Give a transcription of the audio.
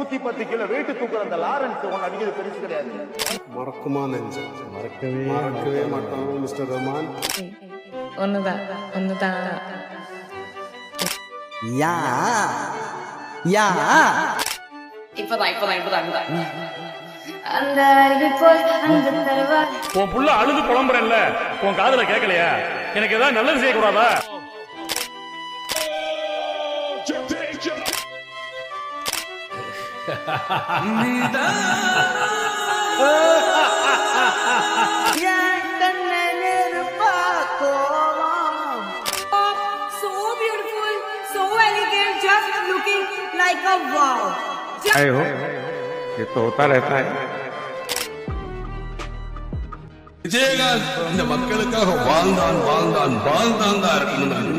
110 kilo weight தூக்குற அந்த Lawrence ஒன்னு அடிக்கிறது பெருசு கிடையாது. மறக்குமா நெஞ்சு மறக்கவே மாட்டோம் மிஸ்டர் ரஹ்மான். ஒண்ணுதான் யா யா இப்பதான் அந்த அருவி போல் அந்த தருவாய். உன் புள்ள அழுது புலம்புறேன்ல, உன் காதுல கேட்கலையா? எனக்கு ஏதாவது நல்லது செய்யக்கூடாதா? So beautiful, so elegant, just looking like a wow. ये तो होता रहता है. விஜயகாந்த் இந்த மக்களுக்காக வாழ்ந்தான் இருக்கணும்.